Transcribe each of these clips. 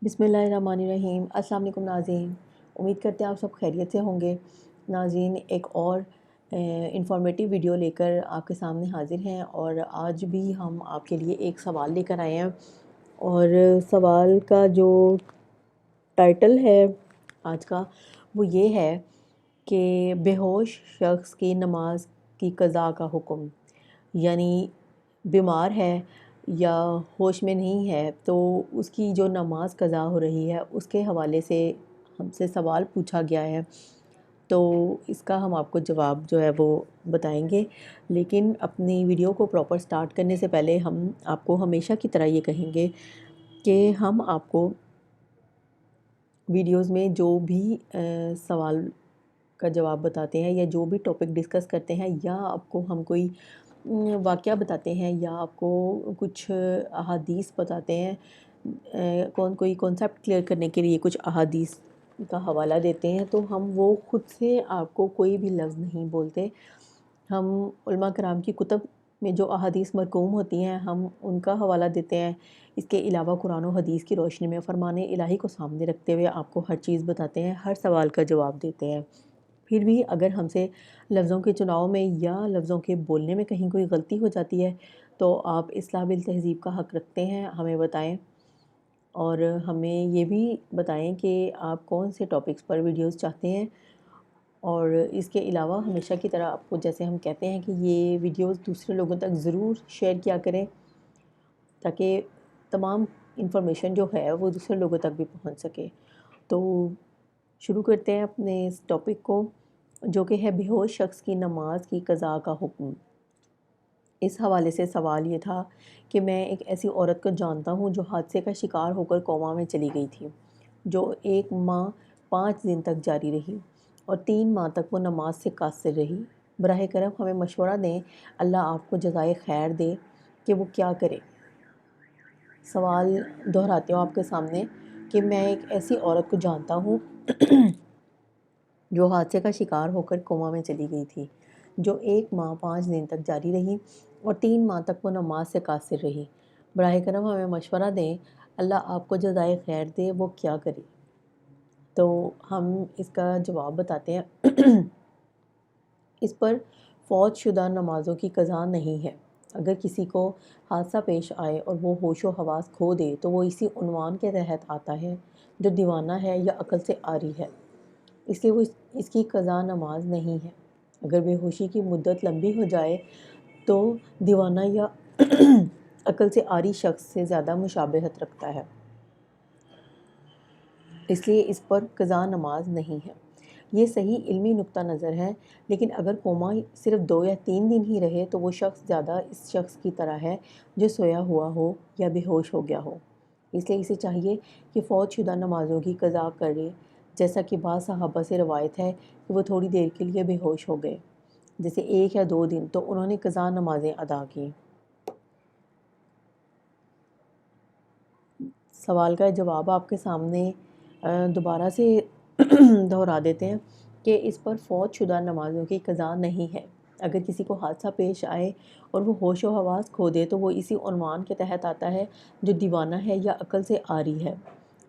बिस्मिल्लाहिर्रहमानिर्रहीम। अस्सलाम वालेकुम नाज़रीन, उम्मीद करते हैं आप सब खैरियत से होंगे। नाज़रीन, एक और इंफॉर्मेटिव वीडियो लेकर आपके सामने हाज़िर हैं और आज भी हम आपके लिए एक सवाल लेकर आए हैं और सवाल का जो टाइटल है आज का वो ये है कि बेहोश शख्स की नमाज की क़ज़ा का हुक्म, यानी बीमार है या होश में नहीं है तो उसकी जो नमाज क़ज़ा हो रही है उसके हवाले से हमसे सवाल पूछा गया है। तो इसका हम आपको जवाब जो है वो बताएंगे, लेकिन अपनी वीडियो को प्रॉपर स्टार्ट करने से पहले हम आपको हमेशा की तरह ये कहेंगे कि हम आपको वीडियोस में जो भी सवाल का जवाब बताते हैं या जो भी टॉपिक डिस्कस करते हैं या आपको हम कोई वाक़या बताते हैं या आपको कुछ अहादीस बताते हैं, कोई कॉन्सेप्ट क्लियर करने के लिए कुछ अहादीस का हवाला देते हैं, तो हम वो ख़ुद से आपको कोई भी लफ्ज़ नहीं बोलते। हम उलमा कराम की कुतुब में जो अहादीस मरकूम होती हैं हम उनका हवाला देते हैं। इसके अलावा कुरान और हदीस की रोशनी में फ़रमाने इलाही को सामने रखते हुए आपको हर चीज़ बताते हैं, हर सवाल का जवाब देते हैं। फिर भी अगर हमसे लफ्ज़ों के चुनाव में या लफ्ज़ों के बोलने में कहीं कोई गलती हो जाती है तो आप इस्लाह बिल तहज़ीब का हक़ रखते हैं, हमें बताएं और हमें ये भी बताएं कि आप कौन से टॉपिक्स पर वीडियोस चाहते हैं। और इसके अलावा हमेशा की तरह आपको जैसे हम कहते हैं कि ये वीडियोस दूसरे लोगों तक ज़रूर शेयर किया करें ताकि तमाम इंफॉर्मेशन जो है वो दूसरे लोगों तक भी पहुंच सके। तो शुरू करते हैं अपने इस टॉपिक को, जो कि है बेहोश शख्स की नमाज की क़ज़ा का हुक्म। इस हवाले से सवाल ये था कि मैं एक ऐसी औरत को जानता हूँ जो हादसे का शिकार होकर कोमा में चली गई थी, जो 1 माह 5 दिन तक जारी रही और 3 माह तक वो नमाज से कासिर रही। बराह करम हमें मशवरा दें, अल्लाह आपको जज़ाए खैर दे कि वो क्या करे। सवाल दोहराती हूँ आपके सामने कि मैं एक ऐसी औरत को जानता हूँ जो हादसे का शिकार होकर कोमा में चली गई थी, जो 1 माह 5 दिन तक जारी रही और 3 माह तक वो नमाज से कासिर रही। बराह करम हमें मशवरा दें, अल्लाह आपको जज़ाए खैर दे, वो क्या करे। तो हम इसका जवाब बताते हैं। इस पर फ़ौत शुदा नमाज़ों की क़ज़ा नहीं है। अगर किसी को हादसा पेश आए और वो होश व हवास खो दे तो वो इसी उन्वान के तहत आता है, जो दीवाना है या अक़ल से आरी है, इसलिए वो इसकी क़ज़ा नमाज नहीं है। अगर बेहोशी की मुद्दत लंबी हो जाए तो दीवाना या अक़ल से आरी शख्स से ज़्यादा मुशाबहत रखता है, इसलिए इस पर क़ज़ा नमाज नहीं है। ये सही इल्मी नुक्ता नज़र है, लेकिन अगर कोमा सिर्फ 2 या 3 दिन ही रहे तो वो शख्स ज़्यादा इस शख्स की तरह है जो सोया हुआ हो या बेहोश हो गया हो, इसलिए इसे चाहिए कि फ़ौत शुदा नमाज़ों की क़ज़ा करे। जैसा कि बाज़ सहाबा से रवायत है कि वो थोड़ी देर के लिए बेहोश हो गए, जैसे 1 या 2 दिन, तो उन्होंने क़ज़ा नमाज़ें अदा की। सवाल का जवाब आपके सामने दोबारा से दोहरा देते हैं कि इस पर फ़ौत शुदा नमाज़ों की क़ज़ा नहीं है। अगर किसी को हादसा पेश आए और वो होश व हवास खो दे तो वो इसी उन्वान के तहत आता है, जो दीवाना है या अक़ल से आरी है,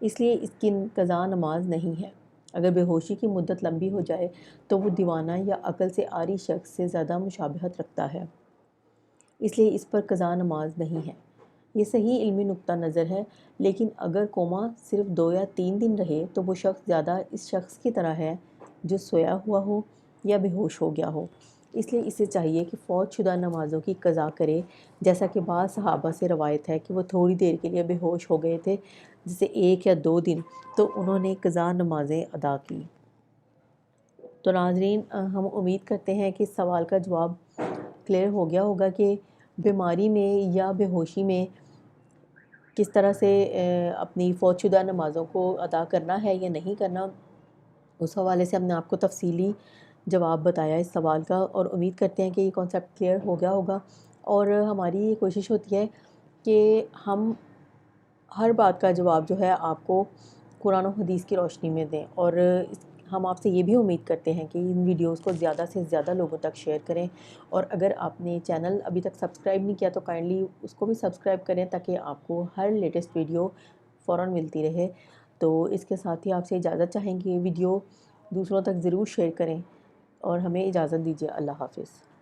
इसलिए इसकी क़ज़ा नमाज नहीं है। अगर बेहोशी की मुद्दत लंबी हो जाए तो वो दीवाना या अक़ल से आरी शख्स से ज़्यादा मुशाबहत रखता है, इसलिए इस पर क़ज़ा नमाज नहीं है। ये सही इल्मी नुक्ता नज़र है, लेकिन अगर कोमा सिर्फ 2 या 3 दिन रहे तो वो शख्स ज़्यादा इस शख्स की तरह है जो सोया हुआ हो या बेहोश हो गया हो, इसलिए इसे चाहिए कि फ़ौत शुदा नमाज़ों की क़ज़ा करे। जैसा कि बाज़ सहाबा से रवायत है कि वो थोड़ी देर के लिए बेहोश हो गए थे, जैसे 1 या 2 दिन, तो उन्होंने क़ज़ा नमाज़ें अदा की। तो नाज़रीन, हम उम्मीद करते हैं कि इस सवाल का जवाब क्लियर हो गया होगा कि बीमारी में या बेहोशी में किस तरह से अपनी फ़ौतशुदा नमाज़ों को अदा करना है या नहीं करना। उस हवाले से हमने आपको तफ़सीली जवाब बताया इस सवाल का और उम्मीद करते हैं कि ये कॉन्सेप्ट क्लियर हो गया होगा। और हमारी ये कोशिश होती है कि हम हर बात का जवाब जो है आपको कुरान और हदीस की रोशनी में दें, और हम आपसे ये भी उम्मीद करते हैं कि इन वीडियोस को ज़्यादा से ज़्यादा लोगों तक शेयर करें। और अगर आपने चैनल अभी तक सब्सक्राइब नहीं किया तो काइंडली उसको भी सब्सक्राइब करें, ताकि आपको हर लेटेस्ट वीडियो فوراً ملتی رہے۔ تو اس کے ساتھ ہی آپ سے اجازت چاہیں گے، ویڈیو دوسروں تک ضرور شیئر کریں اور ہمیں اجازت دیجیے۔ اللہ حافظ۔